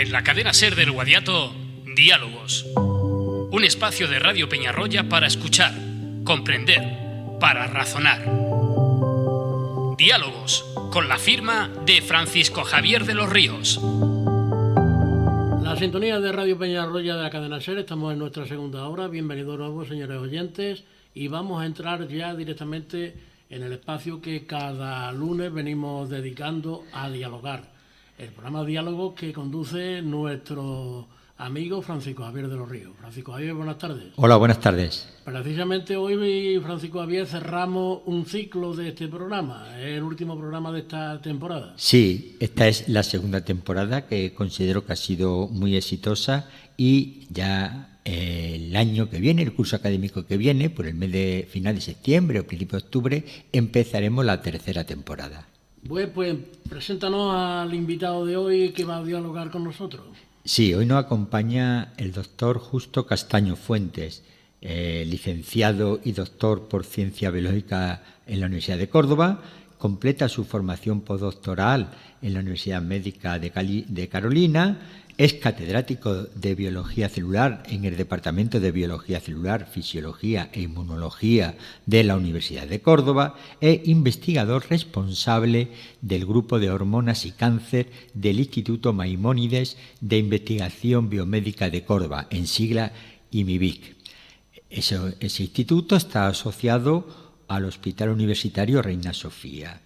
En la cadena SER del Guadiato, Diálogos. Un espacio de Radio Peñarroya para escuchar, comprender, para razonar. Diálogos, con la firma de Francisco Javier de los Ríos. La sintonía de Radio Peñarroya de la cadena SER, estamos en nuestra segunda hora. Bienvenidos nuevos, señores oyentes, y vamos a entrar ya directamente en el espacio que cada lunes venimos dedicando a dialogar. El programa Diálogos que conduce nuestro amigo Francisco Javier de los Ríos. Francisco Javier, buenas tardes. Hola, buenas tardes. Precisamente hoy, Francisco Javier, cerramos un ciclo de este programa. Es el último programa de esta temporada. Sí, esta es la segunda temporada que considero que ha sido muy exitosa y ya el año que viene, el curso académico que viene, por el mes de final de septiembre o principio de octubre, empezaremos la tercera temporada. Pues preséntanos al invitado de hoy que va a dialogar con nosotros. Sí, hoy nos acompaña el doctor Justo Castaño Fuentes, licenciado y doctor por Ciencia Biológica en la Universidad de Córdoba. Completa su formación postdoctoral en la Universidad Médica de Carolina. Es catedrático de Biología Celular en el Departamento de Biología Celular, Fisiología e Inmunología de la Universidad de Córdoba e investigador responsable del Grupo de Hormonas y Cáncer del Instituto Maimónides de Investigación Biomédica de Córdoba, en sigla IMIBIC. Ese instituto está asociado al Hospital Universitario Reina Sofía.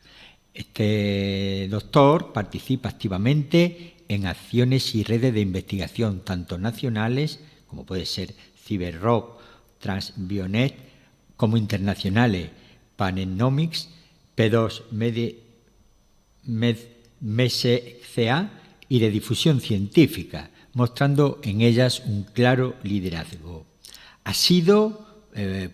Este doctor participa activamente en acciones y redes de investigación, tanto nacionales, como puede ser CiberRock, Transbionet, como internacionales, Panenomics, P2 MESCA y de difusión científica, mostrando en ellas un claro liderazgo. Ha sido,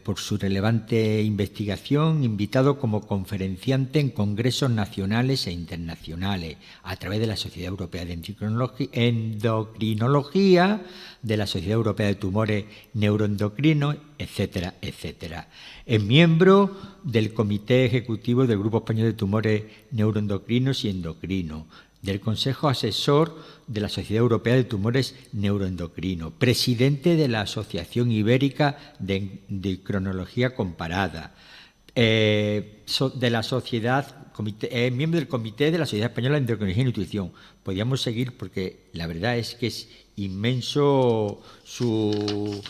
por su relevante investigación, invitado como conferenciante en congresos nacionales e internacionales a través de la Sociedad Europea de Endocrinología, de la Sociedad Europea de Tumores Neuroendocrinos, etcétera, etcétera. Es miembro del Comité Ejecutivo del Grupo Español de Tumores Neuroendocrinos y Endocrinos, del Consejo Asesor de la Sociedad Europea de Tumores Neuroendocrinos, presidente de la Asociación Ibérica de Endocrinología Comparada, de la Sociedad, miembro del Comité de la Sociedad Española de Endocrinología y Nutrición. Podríamos seguir porque la verdad es que es inmenso su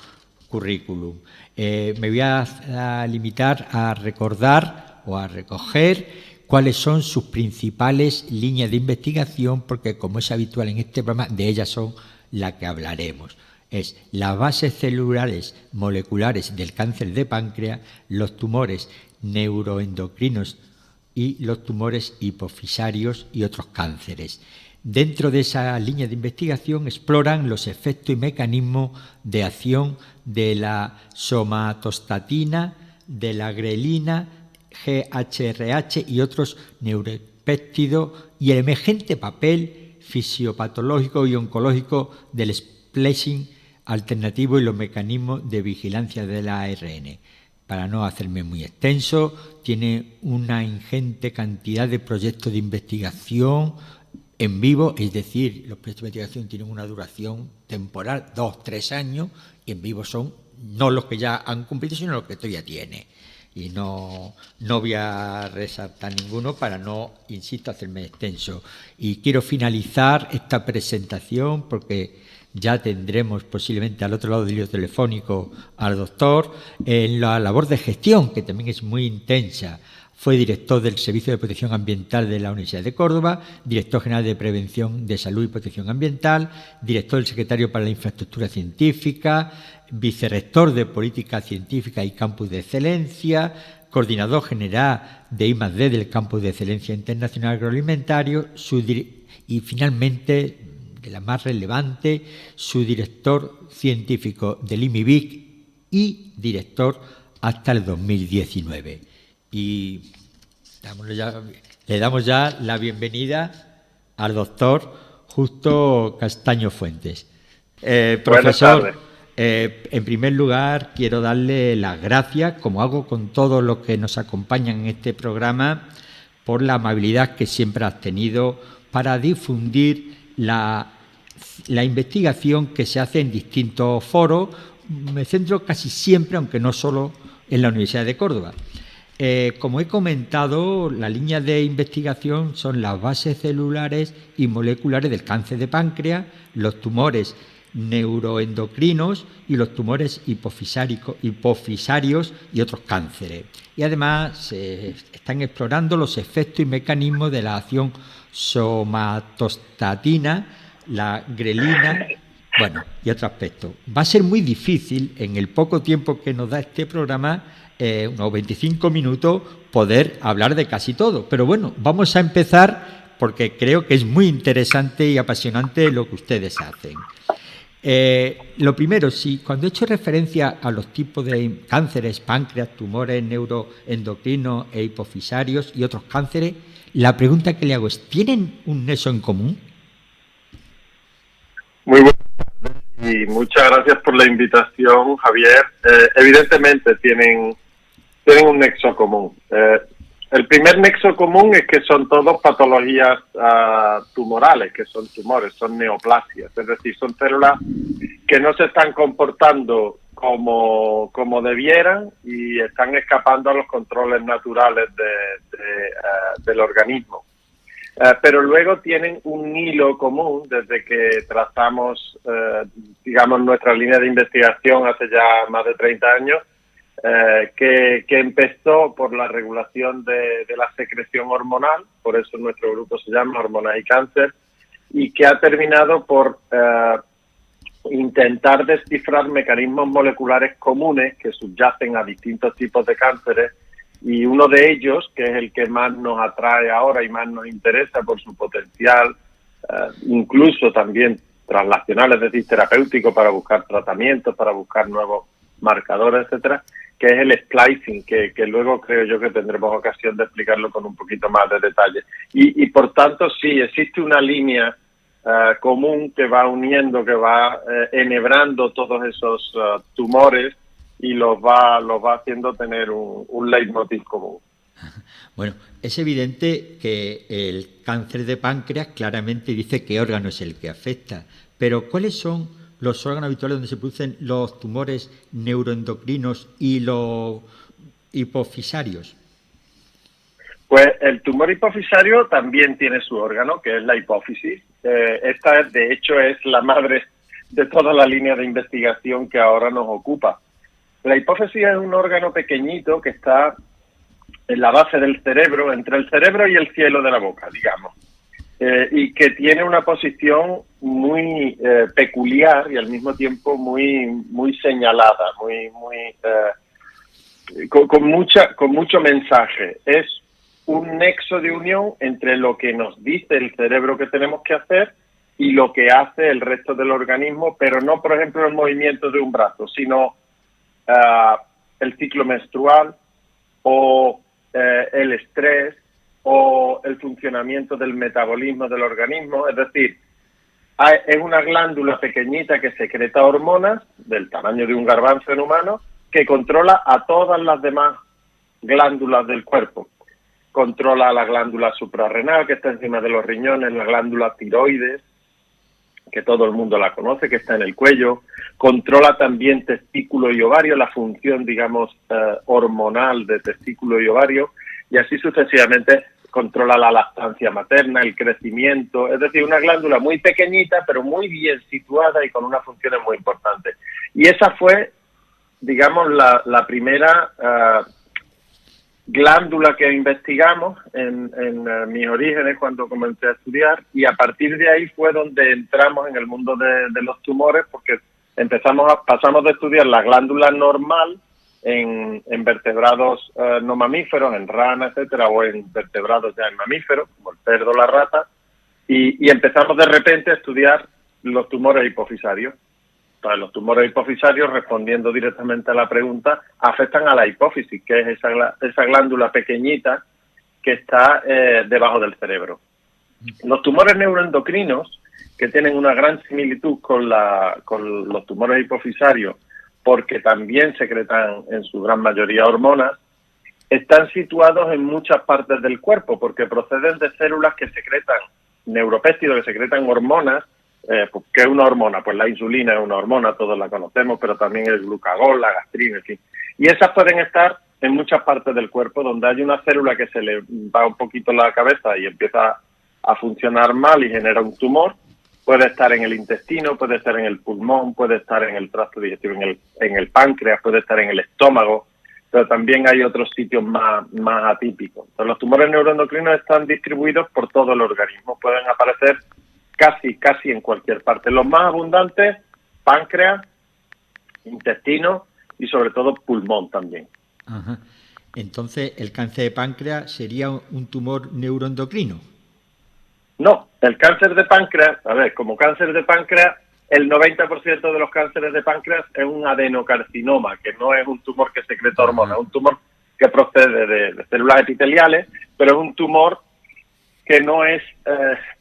currículum. Me voy a limitar a recordar o a recoger cuáles son sus principales líneas de investigación, porque como es habitual en este programa, de ellas son las que hablaremos. Es las bases celulares moleculares del cáncer de páncreas, los tumores neuroendocrinos y los tumores hipofisarios y otros cánceres. Dentro de esa línea de investigación exploran los efectos y mecanismos de acción de la somatostatina, de la grelina, GHRH y otros neuropéptidos y el emergente papel fisiopatológico y oncológico del splicing alternativo y los mecanismos de vigilancia del ARN. Para no hacerme muy extenso, tiene una ingente cantidad de proyectos de investigación en vivo, es decir, los proyectos de investigación tienen una duración temporal, 2-3 años, y en vivo son no los que ya han cumplido, sino los que todavía tiene. Y no voy a resaltar ninguno para no, insisto, hacerme extenso. Y quiero finalizar esta presentación porque ya tendremos posiblemente al otro lado del hilo telefónico al doctor en la labor de gestión, que también es muy intensa. Fue director del Servicio de Protección Ambiental de la Universidad de Córdoba, director general de Prevención de Salud y Protección Ambiental, director del Secretario para la Infraestructura Científica, vicerrector de Política Científica y Campus de Excelencia, coordinador general de I+D del Campus de Excelencia Internacional Agroalimentario y finalmente, de la más relevante, su director científico del IMIBIC y director hasta el 2019. Y le damos ya la bienvenida al doctor Justo Castaño Fuentes. Profesor, en primer lugar quiero darle las gracias, como hago con todos los que nos acompañan en este programa, por la amabilidad que siempre has tenido para difundir la la investigación que se hace en distintos foros. Me centro casi siempre, aunque no solo, en la Universidad de Córdoba. Como he comentado, la línea de investigación son las bases celulares y moleculares del cáncer de páncreas, los tumores neuroendocrinos y los tumores hipofisarios y otros cánceres. Y además se están explorando los efectos y mecanismos de la acción somatostatina, la grelina, bueno, y otro aspecto. Va a ser muy difícil, en el poco tiempo que nos da este programa, unos 25 minutos, poder hablar de casi todo. Pero bueno, vamos a empezar porque creo que es muy interesante y apasionante lo que ustedes hacen. Lo primero, cuando he hecho referencia a los tipos de cánceres, páncreas, tumores neuroendocrinos e hipofisarios y otros cánceres, la pregunta que le hago es, ¿tienen un nexo en común? Muy buenas tardes y muchas gracias por la invitación, Javier. Evidentemente tienen un nexo común. El primer nexo común es que son todos patologías tumorales, que son tumores, son neoplasias, es decir, son células que no se están comportando como debieran y están escapando a los controles naturales del organismo. Pero luego tienen un hilo común desde que trazamos, digamos, nuestra línea de investigación hace ya más de 30 años, que empezó por la regulación de la secreción hormonal, por eso nuestro grupo se llama Hormonas y Cáncer, y que ha terminado por intentar descifrar mecanismos moleculares comunes que subyacen a distintos tipos de cánceres, y uno de ellos, que es el que más nos atrae ahora y más nos interesa por su potencial, incluso también translacional, es decir, terapéutico, para buscar tratamientos, para buscar nuevos marcadores, etcétera, que es el splicing, que luego creo yo que tendremos ocasión de explicarlo con un poquito más de detalle. Y por tanto, sí, existe una línea común que va uniendo, que va enhebrando todos esos tumores y los va haciendo tener un leitmotiv común. Bueno, es evidente que el cáncer de páncreas claramente dice qué órgano es el que afecta, pero ¿cuáles son los órganos habituales donde se producen los tumores neuroendocrinos y los hipofisarios? Pues el tumor hipofisario también tiene su órgano, que es la hipófisis. Esta, de hecho, es la madre de toda la línea de investigación que ahora nos ocupa. La hipófisis es un órgano pequeñito que está en la base del cerebro, entre el cerebro y el cielo de la boca, digamos, y que tiene una posición muy peculiar y al mismo tiempo muy señalada, con mucho mensaje. Es un nexo de unión entre lo que nos dice el cerebro que tenemos que hacer y lo que hace el resto del organismo, pero no, por ejemplo, el movimiento de un brazo, sino el ciclo menstrual o el estrés o el funcionamiento del metabolismo del organismo. Es decir, es una glándula pequeñita que secreta hormonas del tamaño de un garbanzo en humano, que controla a todas las demás glándulas del cuerpo. Controla la glándula suprarrenal, que está encima de los riñones, la glándula tiroides, que todo el mundo la conoce, que está en el cuello. Controla también testículo y ovario, la función, digamos, hormonal de testículo y ovario, y así sucesivamente. Controla la lactancia materna, el crecimiento, es decir, una glándula muy pequeñita, pero muy bien situada y con unas funciones muy importantes. Y esa fue, digamos, la primera glándula que investigamos en mis orígenes cuando comencé a estudiar, y a partir de ahí fue donde entramos en el mundo de los tumores, porque pasamos de estudiar la glándula normal en vertebrados no mamíferos, en ranas, etcétera, o en vertebrados ya en mamíferos, como el cerdo, la rata, y empezamos de repente a estudiar los tumores hipofisarios. Entonces, los tumores hipofisarios, respondiendo directamente a la pregunta, afectan a la hipófisis, que es esa glándula pequeñita que está debajo del cerebro. Los tumores neuroendocrinos, que tienen una gran similitud con los tumores hipofisarios, porque también secretan en su gran mayoría hormonas, están situados en muchas partes del cuerpo, porque proceden de células que secretan neuropéptidos, que secretan hormonas pues, ¿qué es una hormona? Pues la insulina es una hormona, todos la conocemos, pero también el glucagón, la gastrina, en fin. Y esas pueden estar en muchas partes del cuerpo donde hay una célula que se le va un poquito la cabeza y empieza a funcionar mal y genera un tumor. Puede estar en el intestino, puede estar en el pulmón, puede estar en el tracto digestivo, en el páncreas, puede estar en el estómago, pero también hay otros sitios más atípicos. Entonces, los tumores neuroendocrinos están distribuidos por todo el organismo, pueden aparecer casi en cualquier parte. Los más abundantes, páncreas, intestino y sobre todo pulmón también. Ajá. Entonces, ¿el cáncer de páncreas sería un tumor neuroendocrino? No, el cáncer de páncreas, como cáncer de páncreas, el 90% de los cánceres de páncreas es un adenocarcinoma, que no es un tumor que secreta hormonas, es un tumor que procede de células epiteliales, pero es un tumor que no es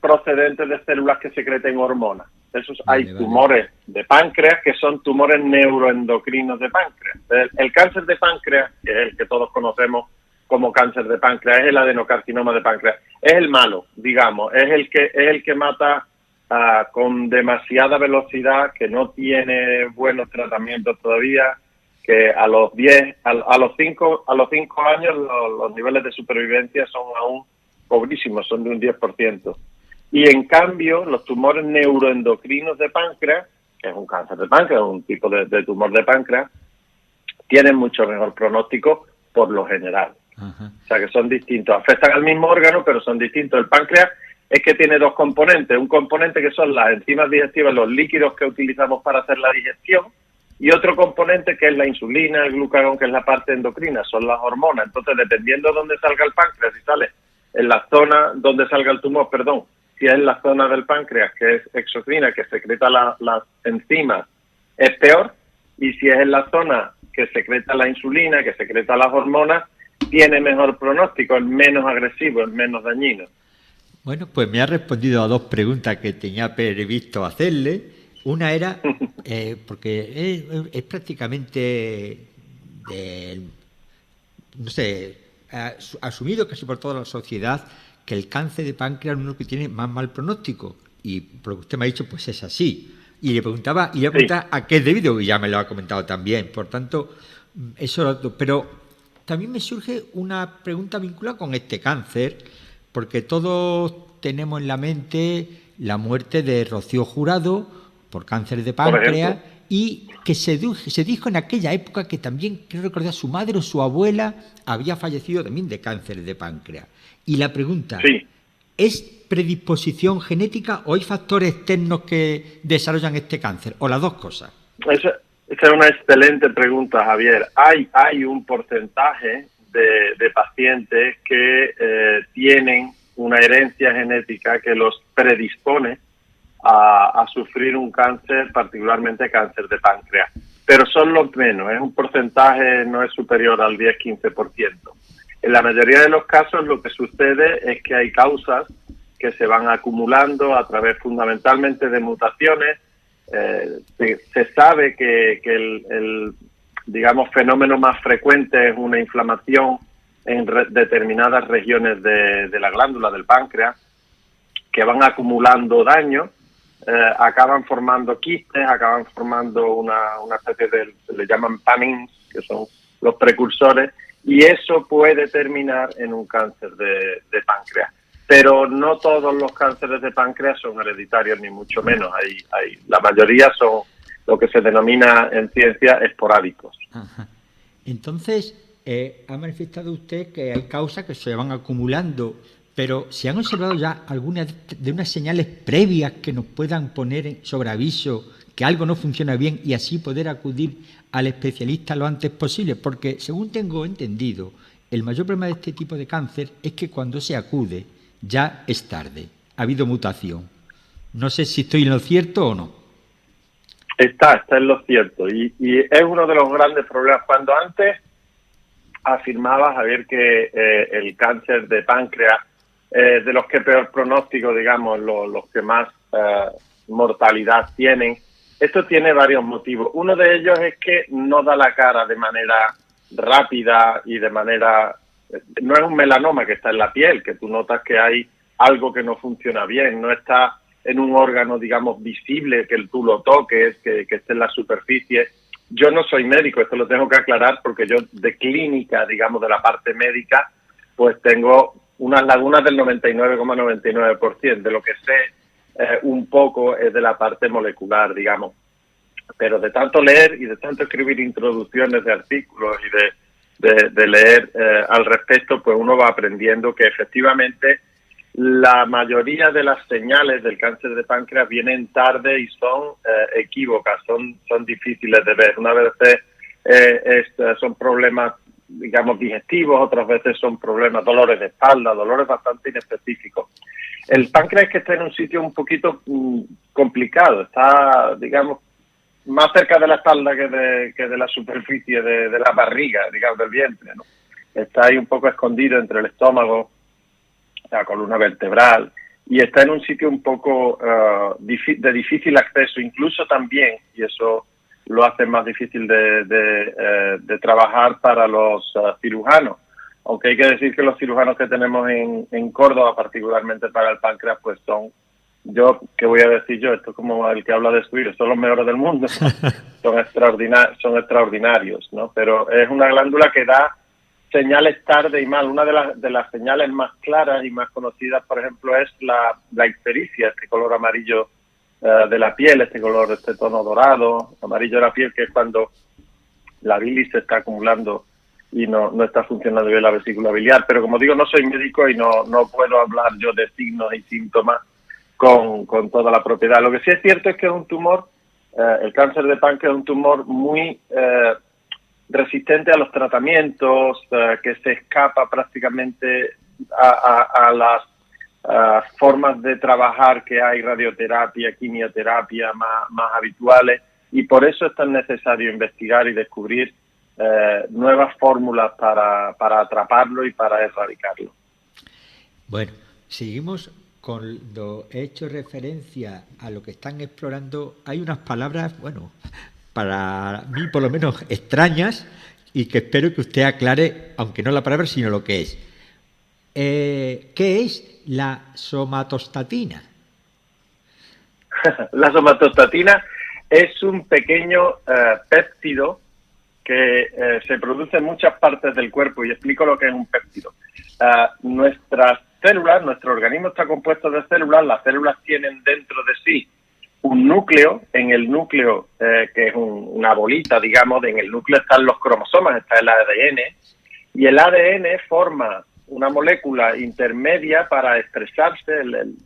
procedente de células que secreten hormonas. Hay tumores de páncreas que son tumores neuroendocrinos de páncreas. El cáncer de páncreas, que es el que todos conocemos como cáncer de páncreas, es el adenocarcinoma de páncreas. Es el malo, digamos, es el que mata con demasiada velocidad, que no tiene buenos tratamientos todavía, que a los 5 años los niveles de supervivencia son aún pobrísimos, son de un 10%. Y en cambio, los tumores neuroendocrinos de páncreas, que es un cáncer de páncreas, un tipo de tumor de páncreas, tienen mucho mejor pronóstico por lo general. Ajá. O sea que son distintos, afectan al mismo órgano, pero son distintos. El páncreas es que tiene dos componentes, un componente que son las enzimas digestivas, los líquidos que utilizamos para hacer la digestión, y otro componente que es la insulina, el glucagón, que es la parte endocrina, son las hormonas. Entonces, dependiendo de dónde salga el páncreas, si sale en la zona donde salga el tumor, si es en la zona del páncreas, que es exocrina, que secreta las enzimas, es peor, y si es en la zona que secreta la insulina, que secreta las hormonas, tiene mejor pronóstico, es menos agresivo, es menos dañino. Bueno, pues me ha respondido a dos preguntas que tenía previsto hacerle. Una era, porque es prácticamente, asumido casi por toda la sociedad, que el cáncer de páncreas es uno que tiene más mal pronóstico. Y por lo que usted me ha dicho, pues es así. Y le preguntaba a qué es debido, y ya me lo ha comentado también. Por tanto, eso. Pero también me surge una pregunta vinculada con este cáncer, porque todos tenemos en la mente la muerte de Rocío Jurado por cáncer de páncreas, y que se dijo en aquella época que también, creo recordar, su madre o su abuela había fallecido también de cáncer de páncreas. Y la pregunta, ¿es predisposición genética o hay factores externos que desarrollan este cáncer? ¿O las dos cosas? Esa es una excelente pregunta, Javier. Hay un porcentaje de pacientes que tienen una herencia genética que los predispone a sufrir un cáncer, particularmente cáncer de páncreas. Pero son los menos, es un porcentaje, no es superior al 10-15%. En la mayoría de los casos lo que sucede es que hay causas que se van acumulando a través fundamentalmente de mutaciones. Se sabe que el digamos, fenómeno más frecuente es una inflamación en determinadas regiones de la glándula del páncreas que van acumulando daño, acaban formando quistes, acaban formando una especie le llaman panins, que son los precursores, y eso puede terminar en un cáncer de páncreas. Pero no todos los cánceres de páncreas son hereditarios, ni mucho menos. La mayoría son lo que se denomina en ciencia esporádicos. Ajá. Entonces, ha manifestado usted que hay causas que se van acumulando, pero ¿se han observado ya algunas de unas señales previas que nos puedan poner sobre aviso que algo no funciona bien y así poder acudir al especialista lo antes posible? Porque, según tengo entendido, el mayor problema de este tipo de cáncer es que cuando se acude ya es tarde, ha habido mutación. No sé si estoy en lo cierto o no. Está en lo cierto, y es uno de los grandes problemas. Cuando antes afirmaba, Javier, que el cáncer de páncreas, de los que peor pronóstico, digamos, los que más mortalidad tienen, esto tiene varios motivos. Uno de ellos es que no da la cara de manera rápida y de manera... No es un melanoma que está en la piel, que tú notas que hay algo que no funciona bien, no está en un órgano, digamos, visible, que tú lo toques, que esté en la superficie. Yo no soy médico, esto lo tengo que aclarar, porque yo de clínica, digamos, de la parte médica, pues tengo unas lagunas del 99,99%. De lo que sé un poco es de la parte molecular, digamos. Pero de tanto leer y de tanto escribir introducciones de artículos y de leer al respecto, pues uno va aprendiendo que efectivamente la mayoría de las señales del cáncer de páncreas vienen tarde y son equívocas, son difíciles de ver. Una vez son problemas, digamos, digestivos, otras veces son problemas, dolores de espalda, dolores bastante inespecíficos. El páncreas es que está en un sitio un poquito complicado, está, digamos, más cerca de la espalda que de la superficie de la barriga, digamos, del vientre, ¿no? Está ahí un poco escondido entre el estómago, la columna vertebral, y está en un sitio un poco de difícil acceso, incluso también, y eso lo hace más difícil de trabajar para los cirujanos. Aunque hay que decir que los cirujanos que tenemos en Córdoba, particularmente para el páncreas, pues son, ¿qué voy a decir yo? Esto es como el que habla de Suiro, son los mejores del mundo, son extraordinarios, ¿no? Pero es una glándula que da señales tarde y mal. Una de las señales más claras y más conocidas, por ejemplo, es la ictericia, este color amarillo de la piel, este tono dorado, amarillo de la piel, que es cuando la bilis se está acumulando y no está funcionando bien la vesícula biliar. Pero como digo, no soy médico y no puedo hablar yo de signos y síntomas con toda la propiedad. Lo que sí es cierto es que es un tumor, el cáncer de páncreas es un tumor muy resistente a los tratamientos, que se escapa prácticamente a las formas de trabajar que hay, radioterapia, quimioterapia más habituales, y por eso es tan necesario investigar y descubrir nuevas fórmulas para atraparlo y para erradicarlo. Bueno, seguimos. Cuando he hecho referencia a lo que están explorando, hay unas palabras, bueno, para mí por lo menos extrañas, y que espero que usted aclare, aunque no la palabra, sino lo que es. ¿Qué es la somatostatina? La somatostatina es un pequeño péptido que se produce en muchas partes del cuerpo, y explico lo que es un péptido. Nuestras células, nuestro organismo está compuesto de células. Las células tienen dentro de sí un núcleo. En el núcleo, que es una bolita, digamos, en el núcleo están los cromosomas, está el ADN, y el ADN forma una molécula intermedia para expresarse. El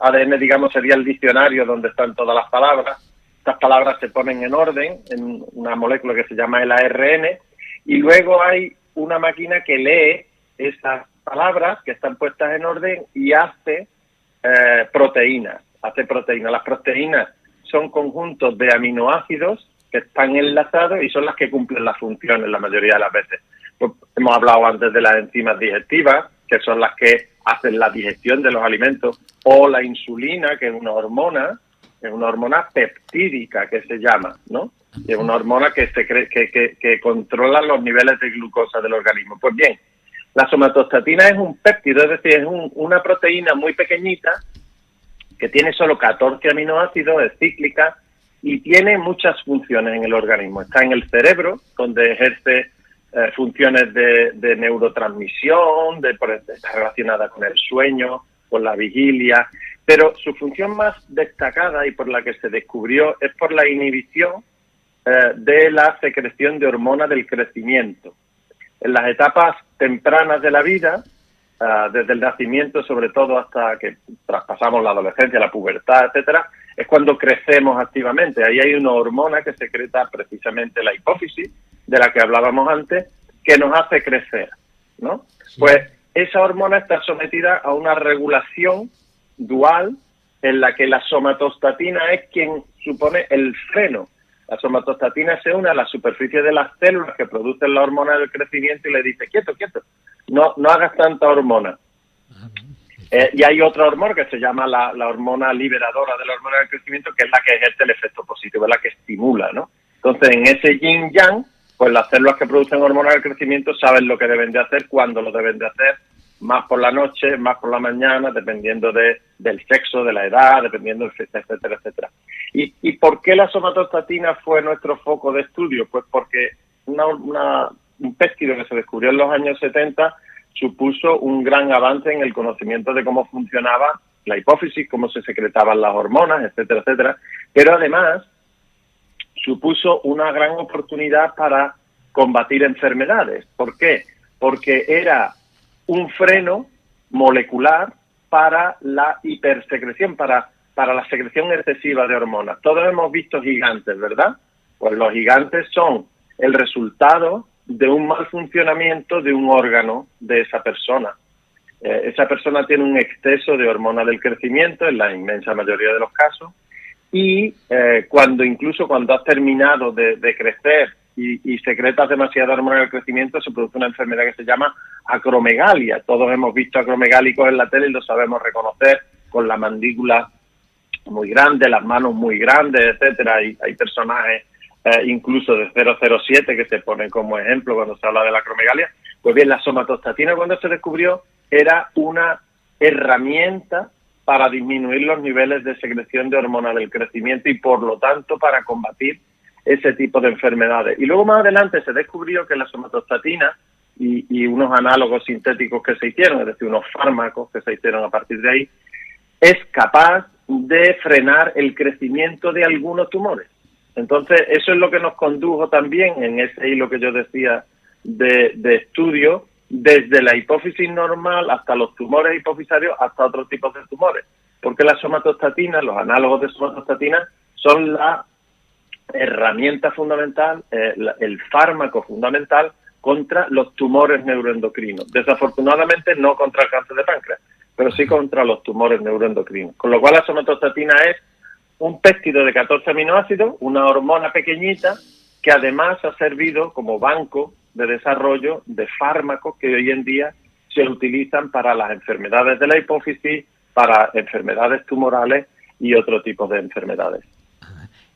ADN, digamos, sería el diccionario donde están todas las palabras. Estas palabras se ponen en orden en una molécula que se llama el ARN, y luego hay una máquina que lee esas palabras que están puestas en orden y hace proteínas. Las proteínas son conjuntos de aminoácidos que están enlazados y son las que cumplen las funciones la mayoría de las veces. Pues hemos hablado antes de las enzimas digestivas, que son las que hacen la digestión de los alimentos, o la insulina, que es una hormona peptídica que se llama, ¿no? Y es una hormona que controla los niveles de glucosa del organismo. Pues bien, la somatostatina es un péptido, es decir, es una proteína muy pequeñita que tiene solo 14 aminoácidos, es cíclica y tiene muchas funciones en el organismo. Está en el cerebro, donde ejerce funciones de neurotransmisión, está relacionada con el sueño, con la vigilia, pero su función más destacada y por la que se descubrió es por la inhibición de la secreción de hormonas del crecimiento. En las etapas tempranas de la vida, desde el nacimiento sobre todo hasta que traspasamos la adolescencia, la pubertad, etcétera, es cuando crecemos activamente. Ahí hay una hormona que secreta precisamente la hipófisis, de la que hablábamos antes, que nos hace crecer, ¿no? Sí. Pues esa hormona está sometida a una regulación dual en la que la somatostatina es quien supone el freno. La somatostatina se une a la superficie de las células que producen la hormona del crecimiento y le dice, quieto, no hagas tanta hormona. Y hay otra hormona que se llama la hormona liberadora de la hormona del crecimiento, que es la que ejerce el efecto positivo, es la que estimula, ¿no? Entonces, en ese yin-yang, pues las células que producen hormonas del crecimiento saben lo que deben de hacer, cuándo lo deben de hacer, más por la noche, más por la mañana, dependiendo del sexo, de la edad, dependiendo, etcétera, etcétera. ¿Y por qué la somatostatina fue nuestro foco de estudio? Pues porque un péptido que se descubrió en los años 70 supuso un gran avance en el conocimiento de cómo funcionaba la hipófisis, cómo se secretaban las hormonas, etcétera, etcétera. Pero además supuso una gran oportunidad para combatir enfermedades. ¿Por qué? Porque era un freno molecular para la hipersecreción, para la secreción excesiva de hormonas. Todos hemos visto gigantes, ¿verdad? Pues los gigantes son el resultado de un mal funcionamiento de un órgano de esa persona. Esa persona tiene un exceso de hormona del crecimiento en la inmensa mayoría de los casos y incluso cuando has terminado de crecer y secretas demasiada hormona del crecimiento, se produce una enfermedad que se llama acromegalia. Todos hemos visto acromegálicos en la tele y lo sabemos reconocer, con la mandíbula muy grande, las manos muy grandes, etcétera. Hay personajes incluso de 007 que se ponen como ejemplo cuando se habla de la acromegalia. Pues bien, la somatostatina, cuando se descubrió, era una herramienta para disminuir los niveles de secreción de hormona del crecimiento y, por lo tanto, para combatir ese tipo de enfermedades. Y luego más adelante se descubrió que la somatostatina y unos análogos sintéticos que se hicieron, es decir, unos fármacos que se hicieron a partir de ahí, es capaz de frenar el crecimiento de algunos tumores. Entonces, eso es lo que nos condujo también en ese hilo que yo decía de estudio, desde la hipófisis normal hasta los tumores hipofisarios, hasta otros tipos de tumores. Porque la somatostatina, los análogos de somatostatina, son la herramienta fundamental, el fármaco fundamental contra los tumores neuroendocrinos. Desafortunadamente no contra el cáncer de páncreas, pero sí contra los tumores neuroendocrinos. Con lo cual la somatostatina es un péptido de 14 aminoácidos, una hormona pequeñita que además ha servido como banco de desarrollo de fármacos que hoy en día se utilizan para las enfermedades de la hipófisis, para enfermedades tumorales y otro tipo de enfermedades.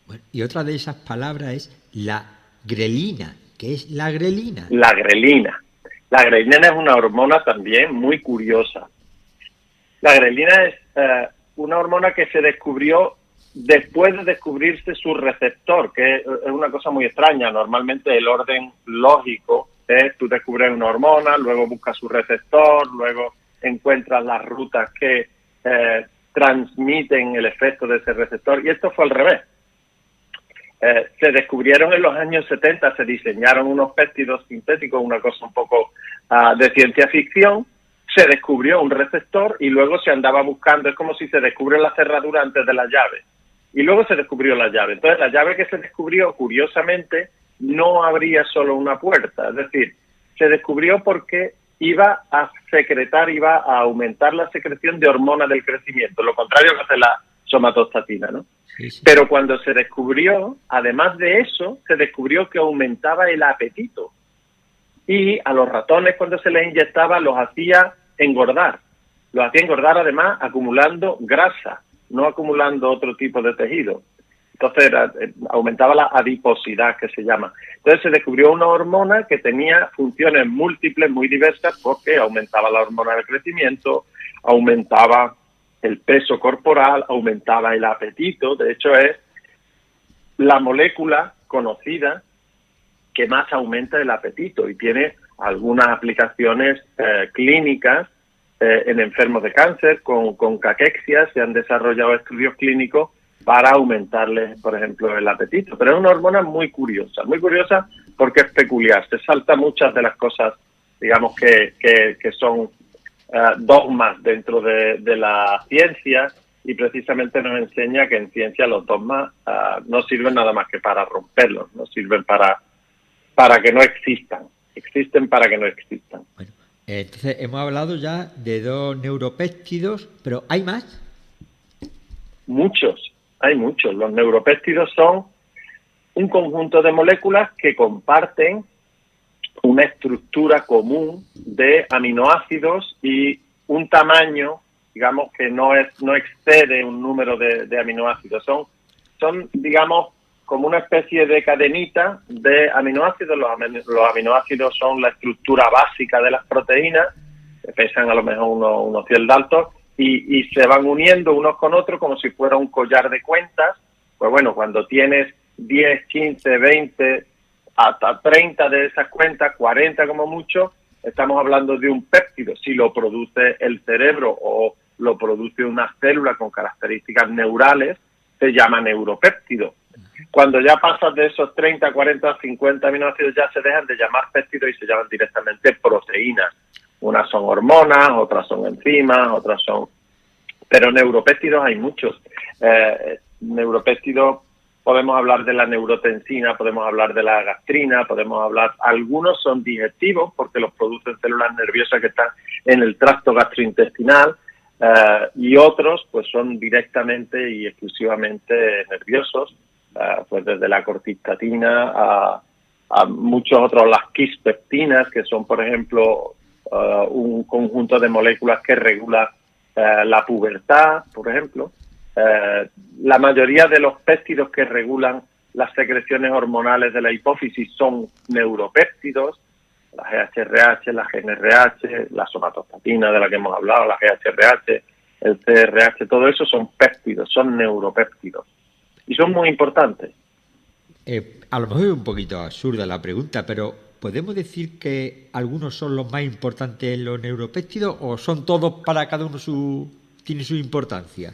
Bueno, y otra de esas palabras es la grelina. ¿Qué es la grelina? La grelina. La grelina es una hormona también muy curiosa. La grelina es una hormona que se descubrió después de descubrirse su receptor, que es una cosa muy extraña. Normalmente el orden lógico es tú descubres una hormona, luego buscas su receptor, luego encuentras las rutas que transmiten el efecto de ese receptor, y esto fue al revés. Se descubrieron en los años 70, se diseñaron unos péptidos sintéticos, una cosa un poco de ciencia ficción. Se descubrió un receptor y luego se andaba buscando, es como si se descubre la cerradura antes de la llave. Y luego se descubrió la llave. Entonces, la llave que se descubrió, curiosamente, no abría solo una puerta. Es decir, se descubrió porque iba a secretar, iba a aumentar la secreción de hormona del crecimiento, lo contrario que hace la somatostatina, ¿no? Sí, sí. Pero cuando se descubrió, además de eso, se descubrió que aumentaba el apetito. Y a los ratones, cuando se les inyectaba, los hacía engordar. Los hacía engordar, además, acumulando grasa, no acumulando otro tipo de tejido. Entonces aumentaba la adiposidad, que se llama. Entonces se descubrió una hormona que tenía funciones múltiples, muy diversas, porque aumentaba la hormona del crecimiento, aumentaba el peso corporal, aumentaba el apetito. De hecho, es la molécula conocida que más aumenta el apetito y tiene algunas aplicaciones clínicas en enfermos de cáncer. Con caquexia se han desarrollado estudios clínicos para aumentarles, por ejemplo, el apetito. Pero es una hormona muy curiosa porque es peculiar. Se salta muchas de las cosas, digamos, que son dogmas dentro de la ciencia, y precisamente nos enseña que en ciencia los dogmas no sirven nada más que para romperlos, no sirven para que no existan. Existen para que no existan. Bueno, entonces hemos hablado ya de 2 neuropéptidos, pero ¿hay más? Hay muchos. Los neuropéptidos son un conjunto de moléculas que comparten una estructura común de aminoácidos y un tamaño, digamos, que no excede un número de aminoácidos. Son, digamos, como una especie de cadenita de aminoácidos. Los aminoácidos son la estructura básica de las proteínas, pesan a lo mejor unos 100 daltos, y se van uniendo unos con otros como si fuera un collar de cuentas. Pues bueno, cuando tienes 10, 15, 20, hasta 30 de esas cuentas, 40 como mucho, estamos hablando de un péptido. Si lo produce el cerebro o lo produce una célula con características neurales, se llama neuropéptido. Cuando ya pasas de esos 30, 40, 50 aminoácidos, ya se dejan de llamar péptidos y se llaman directamente proteínas. Unas son hormonas, otras son enzimas, otras son... Pero neuropéptidos hay muchos. Neuropéptidos, podemos hablar de la neurotensina, podemos hablar de la gastrina, podemos hablar... Algunos son digestivos porque los producen células nerviosas que están en el tracto gastrointestinal, y otros pues son directamente y exclusivamente nerviosos, pues desde la cortistatina a muchos otros, las quispeptinas, que son, por ejemplo, un conjunto de moléculas que regula la pubertad, por ejemplo. La mayoría de los péptidos que regulan las secreciones hormonales de la hipófisis son neuropéptidos, la GHRH, la GNRH, la somatostatina de la que hemos hablado, la GHRH, el CRH, todo eso son péptidos, son neuropéptidos. Y son muy importantes. A lo mejor es un poquito absurda la pregunta, pero ¿podemos decir que algunos son los más importantes en los neuropéptidos o son todos para cada uno tiene su importancia?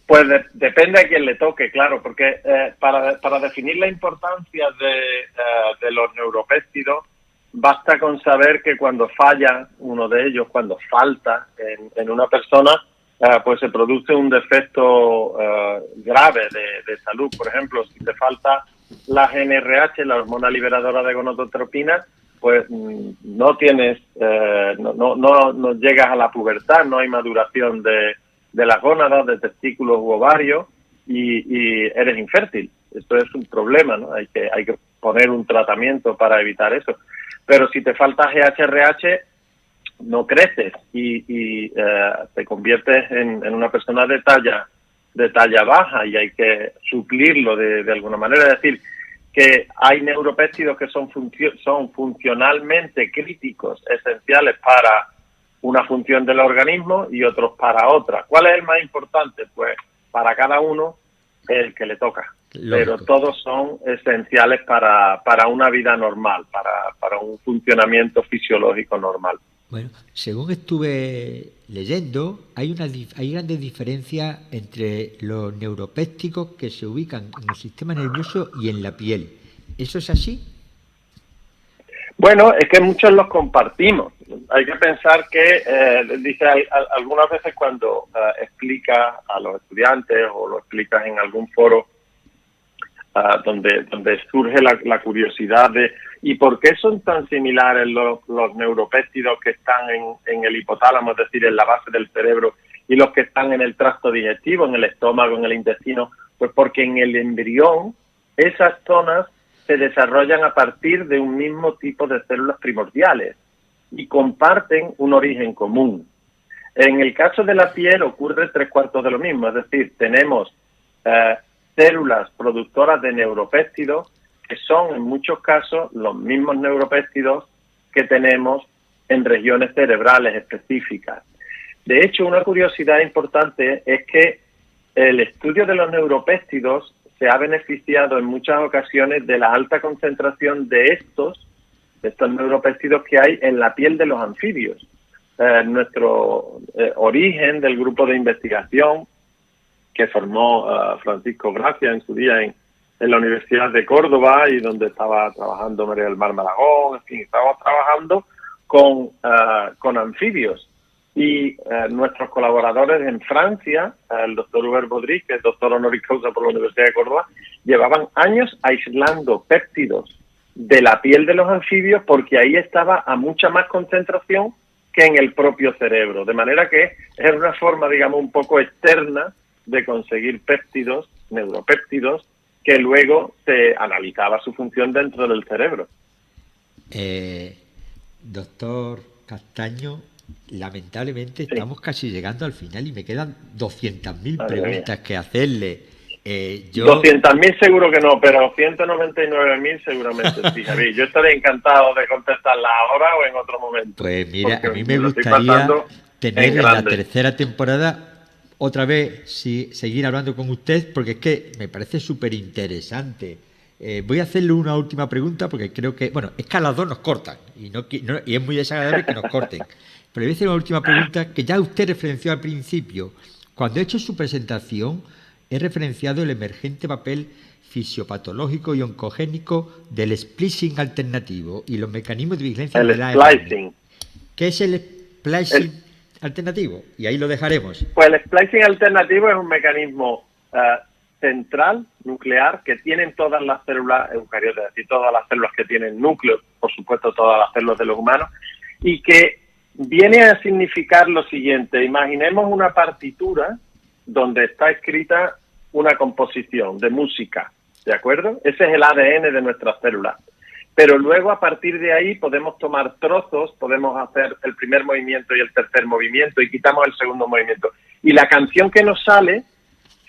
Pues depende a quién le toque, claro, porque para definir la importancia de los neuropéptidos, basta con saber que cuando falla uno de ellos, cuando falta en una persona, pues se produce un defecto grave de salud. Por ejemplo, si te falta la GNRH, la hormona liberadora de gonadotropina, pues no tienes, no llegas a la pubertad, no hay maduración de las gónadas, de testículos u ovarios, y eres infértil. Esto es un problema, ¿no? Hay que poner un tratamiento para evitar eso. Pero si te falta GHRH, no creces y te conviertes en una persona de talla baja, y hay que suplirlo de alguna manera. Es decir, que hay neuropéptidos que son funcionalmente críticos, esenciales para una función del organismo y otros para otra. ¿Cuál es el más importante? Pues para cada uno el que le toca. Lógico. Pero todos son esenciales para una vida normal, para un funcionamiento fisiológico normal. Bueno, según estuve leyendo, hay grandes diferencias entre los neuropépticos que se ubican en el sistema nervioso y en la piel. ¿Eso es así? Bueno, es que muchos los compartimos. Hay que pensar que, dice algunas veces cuando explicas a los estudiantes o lo explicas en algún foro, donde surge la curiosidad de ¿y por qué son tan similares los neuropéptidos que están en el hipotálamo, es decir, en la base del cerebro, y los que están en el tracto digestivo, en el estómago, en el intestino? Pues porque en el embrión esas zonas se desarrollan a partir de un mismo tipo de células primordiales y comparten un origen común. En el caso de la piel ocurre 3/4 de lo mismo, es decir, tenemos células productoras de neuropéptidos que son en muchos casos los mismos neuropéptidos que tenemos en regiones cerebrales específicas. De hecho, una curiosidad importante es que el estudio de los neuropéptidos se ha beneficiado en muchas ocasiones de la alta concentración de estos neuropéptidos que hay en la piel de los anfibios. Nuestro origen del grupo de investigación que formó Francisco Gracia en su día en la Universidad de Córdoba, y donde estaba trabajando María del Mar Malagón, en fin, estábamos trabajando con anfibios. Y nuestros colaboradores en Francia, el doctor Hubert Baudry, que es doctor honoris causa por la Universidad de Córdoba, llevaban años aislando péptidos de la piel de los anfibios porque ahí estaba a mucha más concentración que en el propio cerebro. De manera que era una forma, digamos, un poco externa de conseguir péptidos, neuropéptidos, que luego se analizaba su función dentro del cerebro. Doctor Castaño, lamentablemente estamos casi llegando al final y me quedan 200.000 preguntas que hacerle. Yo... 200.000 seguro que no, pero 199.000 seguramente sí, Javier. Yo estaré encantado de contestarla ahora o en otro momento. Pues mira, a mí me lo estoy gustaría pasando tener en la grande. tercera temporada otra vez seguir hablando con usted, porque es que me parece súper interesante. Voy a hacerle una última pregunta porque creo que, bueno, es que a las dos nos cortan y es muy desagradable que nos corten. Pero voy a hacer una última pregunta que ya usted referenció al principio. Cuando he hecho su presentación, he referenciado el emergente papel fisiopatológico y oncogénico del splicing alternativo y los mecanismos de vigilancia El del ARN. splicing. ¿Qué es el splicing alternativo? Y ahí lo dejaremos. Pues el splicing alternativo es un mecanismo central, nuclear, que tienen todas las células eucariotas, es decir, todas las células que tienen núcleo, por supuesto todas las células de los humanos, y que viene a significar lo siguiente: imaginemos una partitura donde está escrita una composición de música, ¿de acuerdo? Ese es el ADN de nuestras células. Pero luego, a partir de ahí, podemos tomar trozos, podemos hacer el primer movimiento y el tercer movimiento y quitamos el segundo movimiento. Y la canción que nos sale,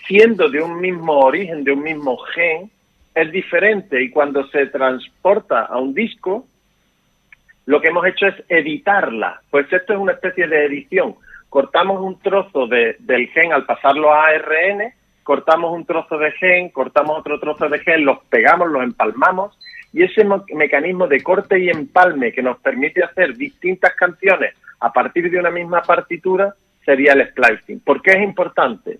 siendo de un mismo origen, de un mismo gen, es diferente. Y cuando se transporta a un disco, lo que hemos hecho es editarla. Pues esto es una especie de edición. Cortamos un trozo del gen al pasarlo a ARN, cortamos un trozo de gen, cortamos otro trozo de gen, los pegamos, los empalmamos, y ese mecanismo de corte y empalme que nos permite hacer distintas canciones a partir de una misma partitura sería el splicing. ¿Por qué es importante?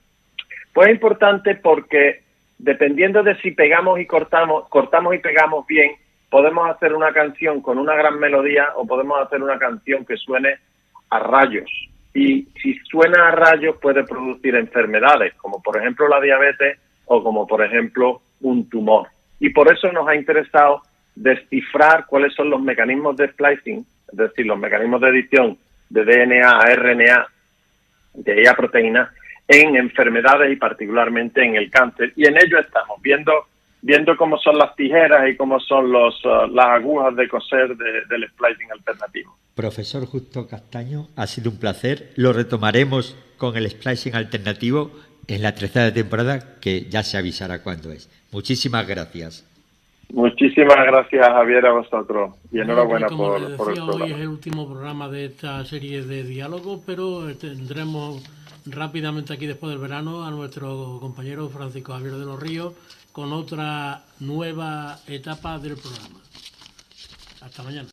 Pues es importante porque dependiendo de si pegamos y cortamos y pegamos bien, podemos hacer una canción con una gran melodía o podemos hacer una canción que suene a rayos. Y si suena a rayos puede producir enfermedades, como por ejemplo la diabetes o como por ejemplo un tumor. Y por eso nos ha interesado descifrar cuáles son los mecanismos de splicing, es decir, los mecanismos de edición de DNA a RNA, de IA proteína, en enfermedades y particularmente en el cáncer. Y en ello estamos viendo cómo son las tijeras y cómo son las agujas de coser del splicing alternativo. Profesor Justo Castaño, ha sido un placer. Lo retomaremos con el splicing alternativo en la tercera temporada, que ya se avisará cuándo es. Muchísimas gracias. Muchísimas gracias, Javier, a vosotros. Y enhorabuena como por les el decía, programa. hoy es el último programa de esta serie de diálogos, pero tendremos rápidamente aquí después del verano a nuestro compañero Francisco Javier de los Ríos con otra nueva etapa del programa. Hasta mañana.